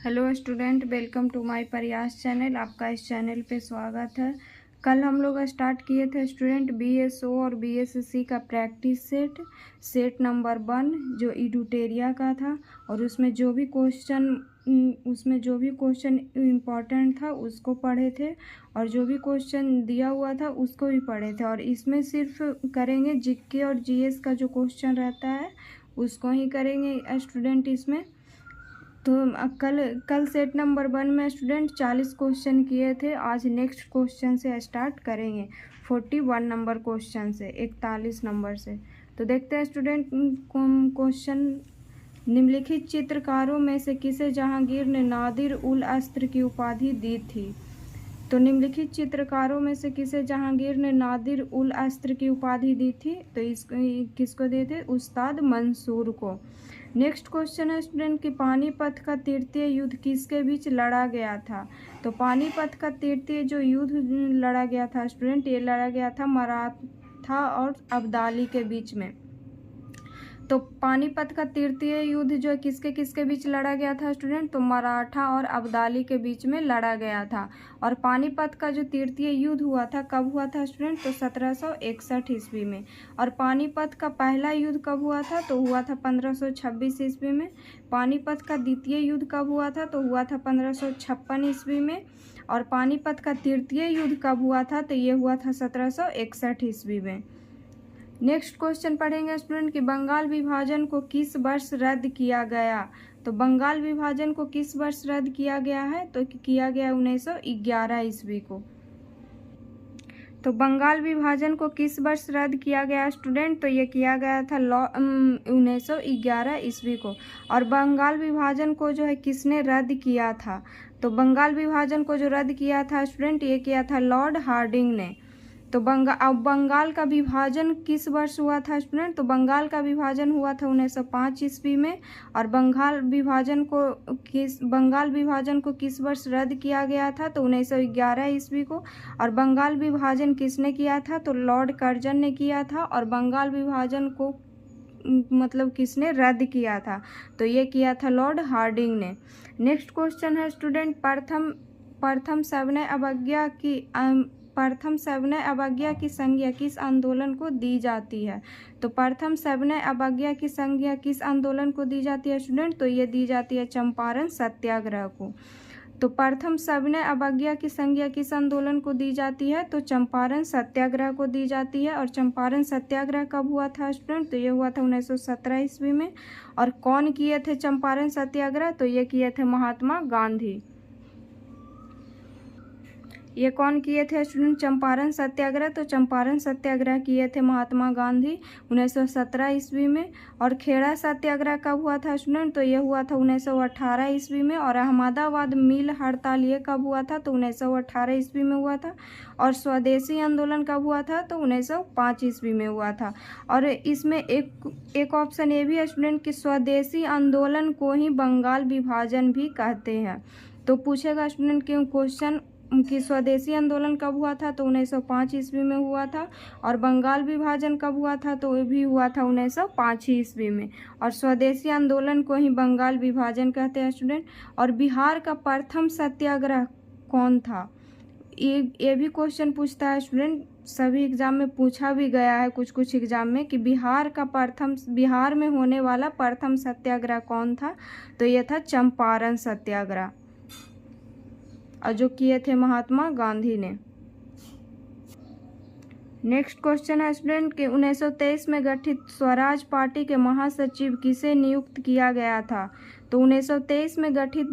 Hello student, welcome to my Prayas channel. आपका इस channel पे स्वागत है। कल हम लोग स्टार्ट किए थे स्टूडेंट बीएसओ और बीएससी का प्रैक्टिस सेट नंबर 1 जो इडुटेरिया का था, और उसमें जो भी क्वेश्चन इम्पोर्टेंट था उसको पढ़े थे, और जो भी क्वेश्चन दिया हुआ था उसको भी पढ़े थे। और इसमें सिर्फ करेंगे जीके और जीएस का जो क्वेश्चन रहता है उसको ही करेंगे स्टूडेंट इसमें। तो कल सेट नंबर 1 में स्टूडेंट 40 क्वेश्चन किए थे। आज नेक्स्ट क्वेश्चन से स्टार्ट करेंगे 41 नंबर क्वेश्चन से, 41 नंबर से। तो देखते हैं स्टूडेंट क्वेश्चन। निम्नलिखित चित्रकारों में से किसे जहांगीर ने नादिर उल अस्त्र की उपाधि दी थी? तो निम्नलिखित चित्रकारों में से किसे जहांगीर ने नादिर उल अस्त्र की उपाधि दी थी? तो किसको दिए थे? उस्ताद मंसूर को। नेक्स्ट क्वेश्चन है स्टूडेंट कि पानीपत का तृतीय युद्ध किसके बीच लड़ा गया था? तो पानीपत का तृतीय जो युद्ध लड़ा गया था स्टूडेंट, ये लड़ा गया था मराठा और अब्दाली के बीच में। तो पानीपत का तृतीय युद्ध जो किसके किसके बीच लड़ा गया था स्टूडेंट? तो मराठा और अब्दाली के बीच में लड़ा गया था। और पानीपत का जो तृतीय युद्ध हुआ था कब हुआ था स्टूडेंट? तो 1761 ईस्वी में। और पानीपत का पहला युद्ध कब हुआ था? तो हुआ था 1526 ईस्वी में। पानीपत का द्वितीय युद्ध कब हुआ था? तो हुआ था 1556 ईस्वी में। और पानीपत का तृतीय युद्ध कब हुआ था? तो ये हुआ था 1761 ईस्वी में। नेक्स्ट क्वेश्चन पढ़ेंगे स्टूडेंट कि बंगाल विभाजन को किस वर्ष रद्द किया गया? तो बंगाल विभाजन को किस वर्ष रद्द किया गया है? तो किया गया 1911 ईस्वी को। तो बंगाल विभाजन को किस वर्ष रद्द किया गया स्टूडेंट? तो ये किया गया था 1911 ईस्वी को। और बंगाल विभाजन को जो है किसने रद्द किया था? तो बंगाल विभाजन को जो रद्द किया था स्टूडेंट, ये किया था लॉर्ड हार्डिंग ने। तो बंगाल का विभाजन किस वर्ष हुआ था स्टूडेंट? तो बंगाल का विभाजन हुआ था 1905 ईस्वी में। और बंगाल विभाजन को किस वर्ष रद्द किया गया था? तो 1911 ईस्वी को। और बंगाल विभाजन किसने किया था? तो लॉर्ड कर्जन ने किया था। और बंगाल विभाजन को मतलब किसने रद्द किया था? तो ये किया था लॉर्ड हार्डिंग ने। नेक्स्ट क्वेश्चन है स्टूडेंट प्रथम सविनय अवज्ञा की संज्ञा किस आंदोलन को दी जाती है? तो प्रथम सविनय अवज्ञा की संज्ञा किस आंदोलन को दी जाती है स्टूडेंट? तो ये दी जाती है चंपारण सत्याग्रह को। तो प्रथम सविनय अवज्ञा की संज्ञा किस आंदोलन को दी जाती है? तो चंपारण सत्याग्रह को दी जाती है। और चंपारण सत्याग्रह कब हुआ था स्टूडेंट? तो ये हुआ था 1917 ईस्वी में। और कौन किए थे चंपारण सत्याग्रह? तो ये किए थे महात्मा गांधी। ये कौन किए थे स्टूडेंट चंपारण सत्याग्रह? तो चंपारण सत्याग्रह किए थे महात्मा गांधी 1917 ईस्वी में। और खेड़ा सत्याग्रह कब हुआ था स्टूडेंट? तो ये हुआ था 1918 ईस्वी में। और अहमदाबाद मिल हड़ताल ये कब हुआ था? तो 1918 ईस्वी में हुआ था। और स्वदेशी आंदोलन कब हुआ था? तो 1905 ईस्वी में हुआ था। और इसमें एक ऑप्शन ये भी है स्टूडेंट कि स्वदेशी आंदोलन को ही बंगाल विभाजन भी कहते हैं। तो पूछेगा स्टूडेंट क्यों क्वेश्चन कि स्वदेशी आंदोलन कब हुआ था? तो 1905 ईस्वी में हुआ था। और बंगाल विभाजन कब हुआ था? तो ये भी हुआ था 1905 ईस्वी में। और स्वदेशी आंदोलन को ही बंगाल विभाजन कहते हैं स्टूडेंट। और बिहार का प्रथम सत्याग्रह कौन था? ये भी क्वेश्चन पूछता है स्टूडेंट, सभी एग्जाम में पूछा भी गया है कुछ एग्जाम में कि बिहार में होने वाला प्रथम सत्याग्रह कौन था? तो ये था चंपारण सत्याग्रह, और जो किए थे महात्मा गांधी ने। नेक्स्ट क्वेश्चन है स्टूडेंट कि 1923 में गठित स्वराज पार्टी के महासचिव किसे नियुक्त किया गया था? तो 1923 में गठित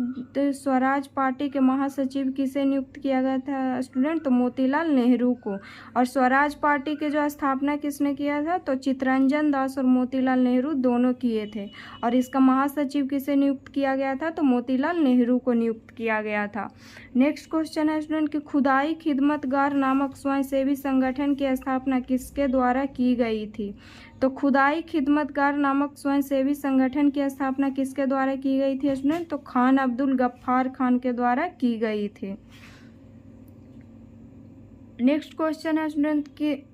स्वराज पार्टी के महासचिव किसे नियुक्त किया गया था स्टूडेंट? तो मोतीलाल नेहरू को। और स्वराज पार्टी के जो स्थापना किसने किया था? तो चित्तरंजन दास और मोतीलाल नेहरू दोनों किए थे। और इसका महासचिव किसे नियुक्त किया गया था? तो मोतीलाल नेहरू को नियुक्त किया गया था। नेक्स्ट क्वेश्चन है स्टूडेंट कि खुदाई खिदमतगार नामक स्वयंसेवी संगठन की स्थापना किसके द्वारा की गई थी? तो खुदाई खिदमतगार नामक स्वयंसेवी संगठन की स्थापना किसके द्वारा की गई थी स्टूडेंट? तो खान अब्दुल गफ्फार खान के द्वारा की गई थी। नेक्स्ट क्वेश्चन है स्टूडेंट कि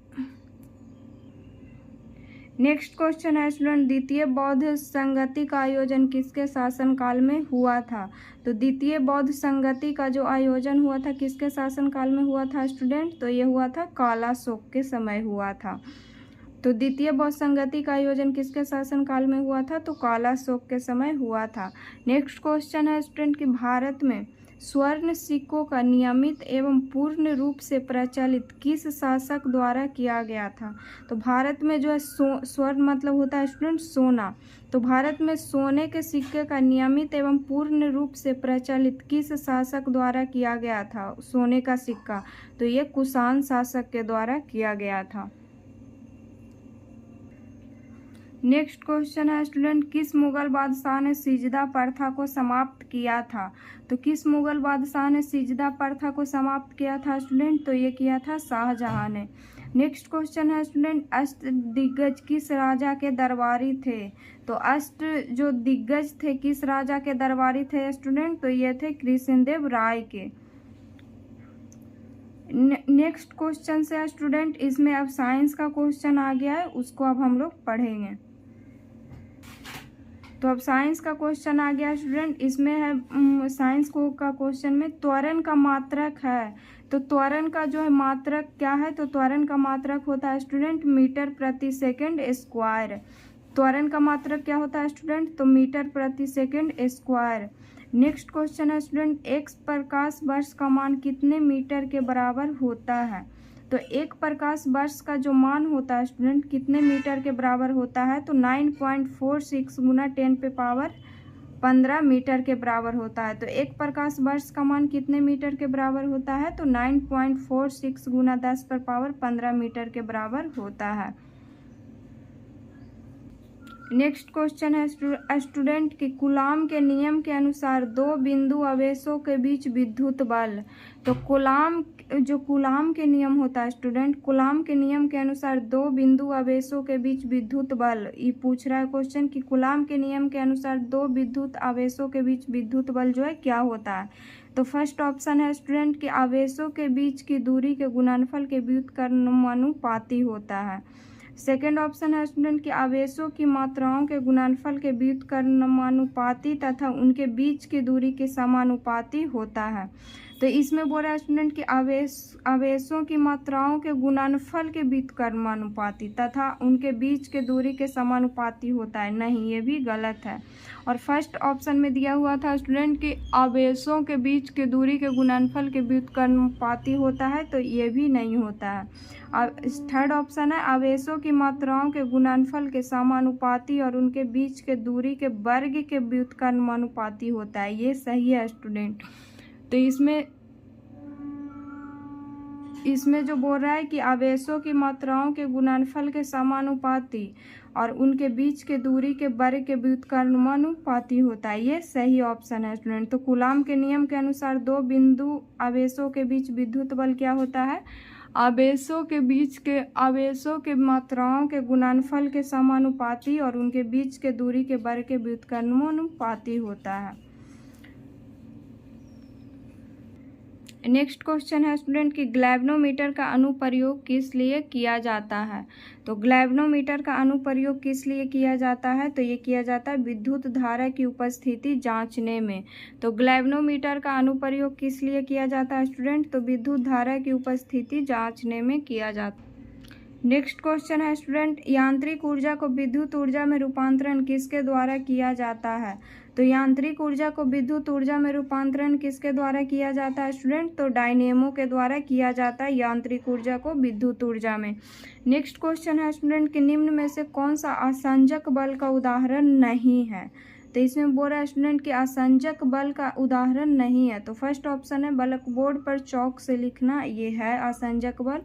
नेक्स्ट क्वेश्चन है स्टूडेंट, द्वितीय बौद्ध संगति का आयोजन किसके शासनकाल में हुआ था? तो द्वितीय बौद्ध संगति का जो आयोजन हुआ था किसके शासनकाल में हुआ था स्टूडेंट? तो ये हुआ था कालाशोक के समय हुआ था। तो द्वितीय बौद्ध संगति का आयोजन किसके शासनकाल में हुआ था? तो कालाशोक के समय हुआ था। नेक्स्ट क्वेश्चन है स्टूडेंट कि भारत में स्वर्ण सिक्कों का नियमित एवं पूर्ण रूप से प्रचलित किस शासक द्वारा किया गया था? तो भारत में जो है स्वर्ण मतलब होता है स्टूडेंट सोना। तो भारत में सोने के सिक्के का नियमित एवं पूर्ण रूप से प्रचलित किस शासक द्वारा किया गया था सोने का सिक्का? तो ये कुषाण शासक के द्वारा किया गया था। नेक्स्ट क्वेश्चन है स्टूडेंट, किस मुगल बादशाह ने सिजदा प्रथा को समाप्त किया था? तो किस मुगल बादशाह ने सिजदा प्रथा को समाप्त किया था स्टूडेंट? तो ये किया था शाहजहां ने। नेक्स्ट क्वेश्चन है स्टूडेंट, अष्ट दिग्गज किस राजा के दरबारी थे? तो अष्ट जो दिग्गज थे किस राजा के दरबारी थे स्टूडेंट? तो ये थे कृष्णदेव राय के। नेक्स्ट क्वेश्चन से स्टूडेंट, इसमें अब साइंस का क्वेश्चन आ गया है, उसको अब हम लोग पढ़ेंगे। तो अब साइंस का क्वेश्चन आ गया स्टूडेंट, इसमें है साइंस को का क्वेश्चन में त्वरण का मात्रक है। तो त्वरण का जो है मात्रक क्या है? तो त्वरण का मात्रक होता है स्टूडेंट मीटर प्रति सेकंड स्क्वायर। त्वरण का मात्रक क्या होता है स्टूडेंट? तो मीटर प्रति सेकंड स्क्वायर। नेक्स्ट क्वेश्चन है स्टूडेंट, एक प्रकाश वर्ष का मान कितने मीटर के बराबर होता है? तो एक प्रकाश वर्ष का जो मान होता है स्टूडेंट कितने मीटर के बराबर होता है? तो 9.46 गुना 10⁻15 मीटर के बराबर होता है। तो एक प्रकाश वर्ष का मान कितने मीटर के बराबर होता है? तो 9.46 गुना 10⁻15 मीटर के बराबर होता है। नेक्स्ट क्वेश्चन है स्टूडेंट कि कूलाम के नियम के अनुसार दो बिंदु आवेशों के बीच विद्युत बल। तो कूलाम के नियम होता है स्टूडेंट, कूलाम के नियम के अनुसार दो बिंदु आवेशों के बीच विद्युत बल, ये पूछ रहा है क्वेश्चन कि कूलाम के नियम के अनुसार दो विद्युत आवेशों के बीच विद्युत बल जो है क्या होता है? तो फर्स्ट ऑप्शन है स्टूडेंट कि आवेशों के बीच की दूरी के गुणनफल के व्युत्क्रमानुपाती होता है। सेकेंड ऑप्शन है स्टूडेंट कि आवेशों की मात्राओं के गुणनफल के व्युत्क्रमानुपाती तथा उनके बीच की दूरी के समानुपाती होता है। तो इसमें बोल रहा है स्टूडेंट कि आवेशों की मात्राओं के गुणनफल के व्युत्क्रमानुपाती तथा उनके बीच के दूरी के समानुपाती होता है। नहीं, ये भी गलत है। और फर्स्ट ऑप्शन में दिया हुआ था स्टूडेंट कि आवेशों के बीच के दूरी के गुणनफल के व्युत्क्रमानुपाती होता है, तो ये भी नहीं होता है। अब थर्ड ऑप्शन है आवेशों की मात्राओं के गुणनफल के समानुपाती और उनके बीच के दूरी के वर्ग के व्युत्क्रमानुपाती होता है, ये सही है स्टूडेंट। तो इसमें जो बोल रहा है कि आवेशों की मात्राओं के गुणनफल के समानुपाती और उनके बीच के दूरी के वर्ग के व्युत्क्रमानुपाती होता है, ये सही ऑप्शन है स्टूडेंट। तो कूलाम के नियम के अनुसार दो बिंदु आवेशों के बीच विद्युत बल क्या होता है? आवेशों के बीच के आवेशों के मात्राओं के गुणनफल के समानुपाती और उनके बीच के दूरी के वर्ग के व्युत्क्रमानुपाती होता है। नेक्स्ट क्वेश्चन है स्टूडेंट कि ग्लैव्नोमीटर का अनुप्रयोग किस लिए किया जाता है? तो ग्लैव्नोमीटर का अनुप्रयोग किस लिए किया जाता है? तो ये किया जाता है विद्युत धारा की उपस्थिति जांचने में। तो ग्लैव्नोमीटर का अनुप्रयोग किस लिए किया जाता है स्टूडेंट? तो विद्युत धारा की उपस्थिति जांचने में किया जाता है। नेक्स्ट क्वेश्चन है स्टूडेंट, यांत्रिक ऊर्जा को विद्युत ऊर्जा में रूपांतरण किसके द्वारा किया जाता है? तो यांत्रिक ऊर्जा को विद्युत ऊर्जा में रूपांतरण किसके द्वारा किया जाता है स्टूडेंट? तो डायनेमो के द्वारा किया जाता है यांत्रिक ऊर्जा को विद्युत ऊर्जा में। नेक्स्ट क्वेश्चन है स्टूडेंट कि निम्न में से कौन सा असंजक बल का उदाहरण नहीं है? तो इसमें बोल रहा है स्टूडेंट कि असंजक बल का उदाहरण नहीं है। तो फर्स्ट ऑप्शन है ब्लैकबोर्ड पर चौक से लिखना, ये है असंजक बल।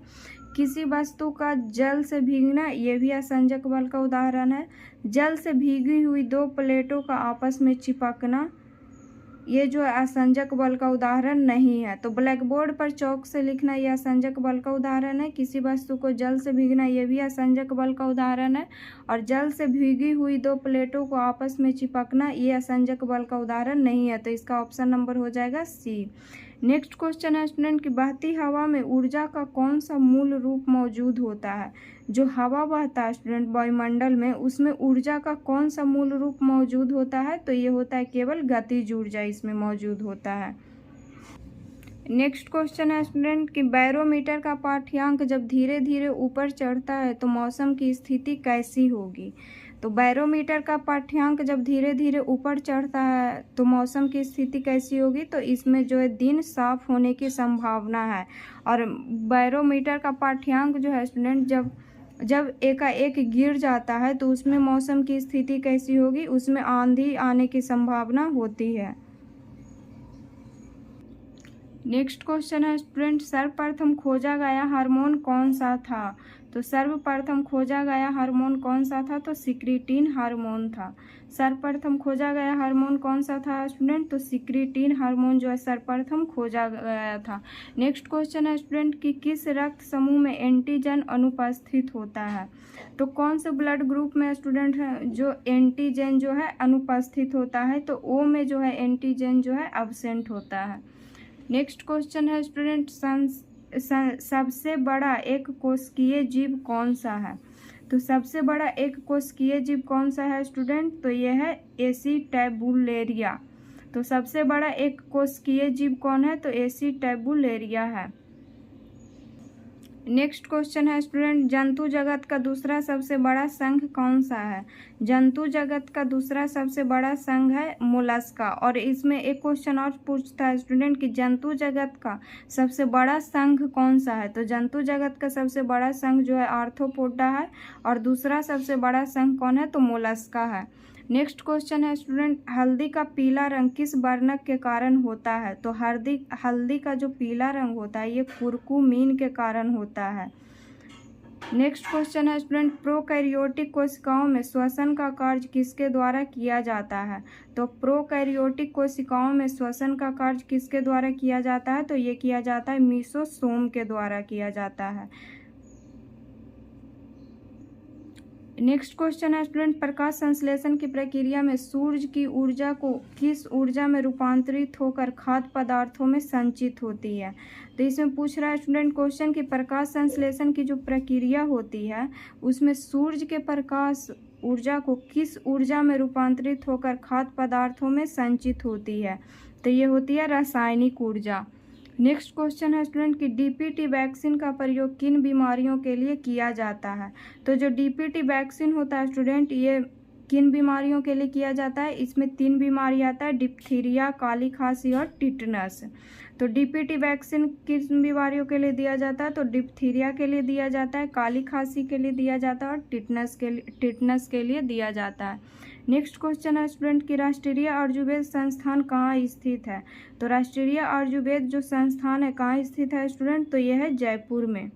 किसी वस्तु का जल से भीगना, ये भी असंजक बल का उदाहरण है। जल से भीगी हुई दो प्लेटों का आपस में चिपकना, ये जो असंजक बल का उदाहरण नहीं है। तो ब्लैकबोर्ड पर चौक से लिखना ये असंजक बल का उदाहरण है। किसी वस्तु को जल से भीगना, ये भी असंजक बल का उदाहरण है। और जल से भीगी हुई दो प्लेटों को आपस में चिपकना, ये असंजक बल का उदाहरण नहीं है। तो इसका ऑप्शन नंबर हो जाएगा सी। नेक्स्ट क्वेश्चन है स्टूडेंट कि बहती हवा में ऊर्जा का कौन सा मूल रूप मौजूद होता है। जो हवा बहता है स्टूडेंट वायुमंडल में, उसमें ऊर्जा का कौन सा मूल रूप मौजूद होता है, तो ये होता है केवल गतिज ऊर्जा इसमें मौजूद होता है। नेक्स्ट क्वेश्चन है स्टूडेंट कि बैरोमीटर का पाठ्यांक जब धीरे धीरे ऊपर चढ़ता है तो मौसम की स्थिति कैसी होगी। तो बैरोमीटर का पाठ्यांक जब धीरे धीरे ऊपर चढ़ता है तो मौसम की स्थिति कैसी होगी, तो इसमें जो है दिन साफ होने की संभावना है। और बैरोमीटर का पाठ्यांक जो है स्टूडेंट जब एकाएक गिर जाता है तो उसमें मौसम की स्थिति कैसी होगी, उसमें आंधी आने की संभावना होती है। नेक्स्ट क्वेश्चन है स्टूडेंट सर्वप्रथम खोजा गया हार्मोन कौन सा था। तो सर्वप्रथम खोजा गया हार्मोन कौन सा था, तो सिक्रीटिन हार्मोन था। सर्वप्रथम खोजा गया हार्मोन कौन सा था स्टूडेंट, तो सिक्रीटिन हार्मोन जो है सर्वप्रथम खोजा गया था। नेक्स्ट क्वेश्चन है स्टूडेंट कि किस रक्त समूह में एंटीजन अनुपस्थित होता है। तो कौन से ब्लड ग्रुप में स्टूडेंट जो एंटीजन जो है अनुपस्थित होता है, तो ओ में जो है एंटीजन जो है एब्सेंट होता है। नेक्स्ट क्वेश्चन है स्टूडेंट सबसे बड़ा एक कोशिकीय जीव कौन सा है। तो सबसे बड़ा एक कोशिकीय जीव कौन सा है स्टूडेंट, तो यह है एसिटैबुलेरिया। तो सबसे बड़ा एक कोशिकीय जीव कौन है, तो एसिटैबुलेरिया है। नेक्स्ट क्वेश्चन है स्टूडेंट जंतु जगत का दूसरा सबसे बड़ा संघ कौन सा है। जंतु जगत का दूसरा सबसे बड़ा संघ है मोलस्का। और इसमें एक क्वेश्चन और पूछता है स्टूडेंट कि जंतु जगत का सबसे बड़ा संघ कौन सा है। तो जंतु जगत का सबसे बड़ा संघ जो है आर्थ्रोपोडा है और दूसरा सबसे बड़ा संघ कौन है, तो मोलस्का है। नेक्स्ट क्वेश्चन है स्टूडेंट हल्दी का पीला रंग किस वर्णक के कारण होता है। तो हल्दी का जो पीला रंग होता है ये कुरकुमीन के कारण होता है। नेक्स्ट क्वेश्चन है स्टूडेंट प्रोकैरियोटिक कोशिकाओं में श्वसन का कार्य किसके द्वारा किया जाता है। तो प्रोकैरियोटिक कोशिकाओं में श्वसन का कार्य किसके द्वारा किया जाता है, तो ये किया जाता है मीसोसोम के द्वारा किया जाता है। नेक्स्ट क्वेश्चन है स्टूडेंट प्रकाश संश्लेषण की प्रक्रिया में सूर्य की ऊर्जा को किस ऊर्जा में रूपांतरित होकर खाद्य पदार्थों में संचित होती है। तो इसमें पूछ रहा है स्टूडेंट क्वेश्चन कि प्रकाश संश्लेषण की जो प्रक्रिया होती है उसमें सूर्य के प्रकाश ऊर्जा को किस ऊर्जा में रूपांतरित होकर खाद्य पदार्थों में संचित होती है, तो ये होती है रासायनिक ऊर्जा। नेक्स्ट क्वेश्चन है स्टूडेंट कि डीपीटी वैक्सीन का प्रयोग किन बीमारियों के लिए किया जाता है। तो जो डीपीटी वैक्सीन होता है स्टूडेंट ये किन बीमारियों के लिए किया जाता है, इसमें 3 बीमारी आता है डिप्थीरिया, काली खांसी और टिटनस। तो डीपीटी वैक्सीन किस बीमारियों के लिए दिया जाता है, तो डिप्थीरिया के लिए दिया जाता है, काली खांसी के लिए दिया जाता है और टिटनस के लिए दिया जाता है। नेक्स्ट क्वेश्चन है स्टूडेंट कि राष्ट्रीय आयुर्वेद संस्थान कहाँ स्थित है। तो राष्ट्रीय आयुर्वेद जो संस्थान है कहाँ स्थित है स्टूडेंट, तो यह है जयपुर में।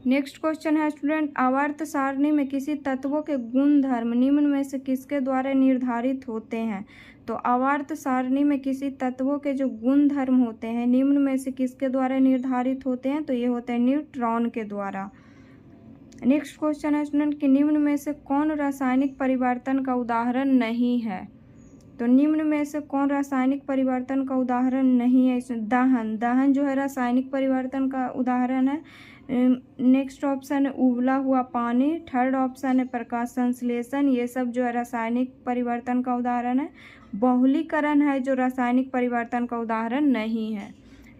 नेक्स्ट क्वेश्चन है स्टूडेंट आवर्त सारणी में किसी तत्वों के गुण धर्म निम्न में से किसके द्वारा निर्धारित होते हैं। तो आवर्त सारणी में किसी तत्वों के जो गुण धर्म होते हैं निम्न में से किसके द्वारा निर्धारित होते हैं, तो ये होते हैं न्यूट्रॉन के द्वारा। नेक्स्ट क्वेश्चन है स्टूडेंट कि निम्न में से कौन रासायनिक परिवर्तन का उदाहरण नहीं है। तो निम्न में से कौन रासायनिक परिवर्तन का उदाहरण नहीं है, इसमें दहन जो है रासायनिक परिवर्तन का उदाहरण है। नेक्स्ट ऑप्शन है उबला हुआ पानी। थर्ड ऑप्शन है प्रकाश संश्लेषण, ये सब जो है रासायनिक परिवर्तन का उदाहरण है। बहुलीकरण है जो रासायनिक परिवर्तन का उदाहरण नहीं है।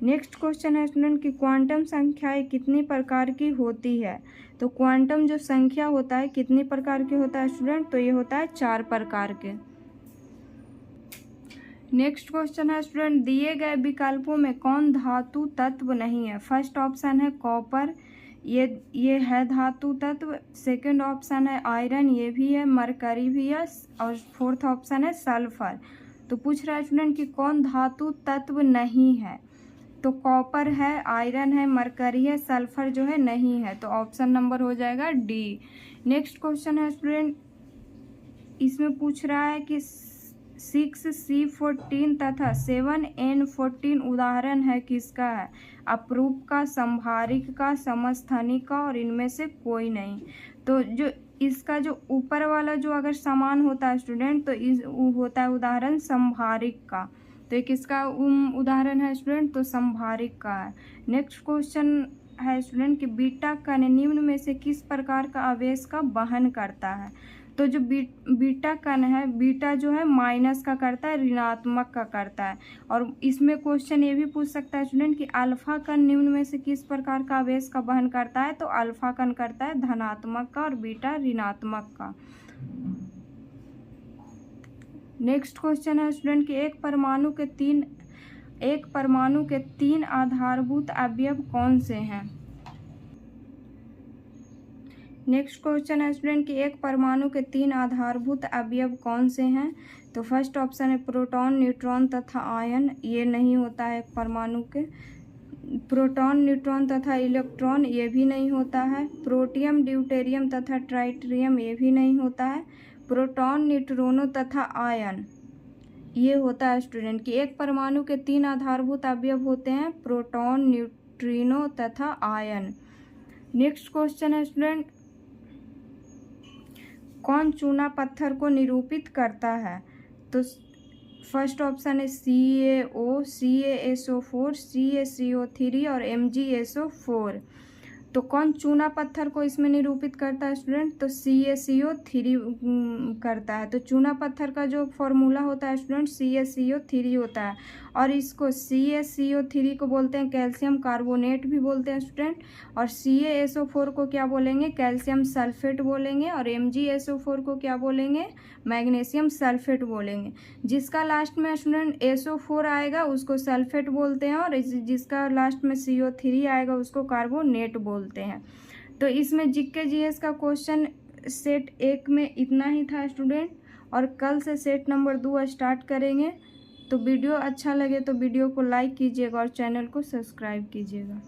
नेक्स्ट क्वेश्चन है स्टूडेंट कि क्वांटम संख्याएं कितनी प्रकार की होती है। तो क्वांटम जो संख्या होता है कितनी प्रकार के होता है स्टूडेंट, तो ये होता है 4 प्रकार के। नेक्स्ट क्वेश्चन है स्टूडेंट दिए गए विकल्पों में कौन धातु तत्व नहीं है। फर्स्ट ऑप्शन है कॉपर, ये है धातु तत्व। सेकंड ऑप्शन है आयरन, ये भी है। मरकरी भी है और फोर्थ ऑप्शन है सल्फर। तो पूछ रहा है स्टूडेंट कि कौन धातु तत्व नहीं है। तो कॉपर है, आयरन है, मरकरी है, सल्फर जो है नहीं है। तो ऑप्शन नंबर हो जाएगा डी। नेक्स्ट क्वेश्चन है स्टूडेंट इसमें पूछ रहा है कि 6C14 तथा 7N14 उदाहरण है किसका है। अपरूप का, संभारिक का, समस्थानिक का और इनमें से कोई नहीं। तो जो इसका जो ऊपर वाला जो अगर समान होता है स्टूडेंट तो वो होता है उदाहरण संभारिक का। तो तो ये किसका उदाहरण है स्टूडेंट, तो संभारिक का है। नेक्स्ट क्वेश्चन है स्टूडेंट कि बीटा कण निम्न में से किस प्रकार का आवेश का वहन करता है। तो जो बीटा कण है, बीटा जो है माइनस का करता है, ऋणात्मक का करता है। और इसमें क्वेश्चन ये भी पूछ सकता है स्टूडेंट कि अल्फा कण निम्न में से किस प्रकार का आवेश का वहन करता है। तो अल्फा कण करता है धनात्मक का और बीटा ऋणात्मक का। नेक्स्ट क्वेश्चन है स्टूडेंट कि एक परमाणु के तीन आधारभूत अवयव कौन से हैं। नेक्स्ट क्वेश्चन है स्टूडेंट कि एक परमाणु के तीन आधारभूत अवयव कौन से हैं। तो फर्स्ट ऑप्शन है प्रोटॉन, न्यूट्रॉन तथा आयन। ये नहीं होता है परमाणु के। प्रोटॉन, न्यूट्रॉन तथा इलेक्ट्रॉन, ये भी नहीं होता है। प्रोटियम, ड्यूटेरियम तथा ट्राइटेरियम, ये भी नहीं होता है। प्रोटॉन, न्यूट्रॉनो तथा आयन, ये होता है स्टूडेंट कि एक परमाणु के तीन आधारभूत अवयव होते हैं, प्रोटॉन, न्यूट्रिनो तथा आयन। नेक्स्ट क्वेश्चन है स्टूडेंट, कौन चूना पत्थर को निरूपित करता है। तो फर्स्ट ऑप्शन है CaO, CaSO4, CaCO3 और MgSO4। तो कौन चूना पत्थर को इसमें निरूपित करता है स्टूडेंट, तो CaCO3 करता है। तो चूना पत्थर का जो फॉर्मूला होता है स्टूडेंट CaCO3 होता है। और इसको CaCO3 को बोलते हैं कैल्शियम कार्बोनेट भी बोलते हैं स्टूडेंट। और CaSO4 को क्या बोलेंगे, कैल्शियम सल्फेट बोलेंगे। और MgSO4 को क्या बोलेंगे, मैग्नीशियम सल्फेट बोलेंगे। जिसका लास्ट में स्टूडेंट SO4 आएगा उसको सल्फेट बोलते हैं, और जिसका लास्ट में CO3 आएगा उसको कार्बोनेट बोलते हैं। तो इसमें जीके जीएस का क्वेश्चन सेट 1 में इतना ही था स्टूडेंट, और कल से सेट नंबर 2 स्टार्ट करेंगे। तो वीडियो अच्छा लगे तो वीडियो को लाइक कीजिएगा और चैनल को सब्सक्राइब कीजिएगा।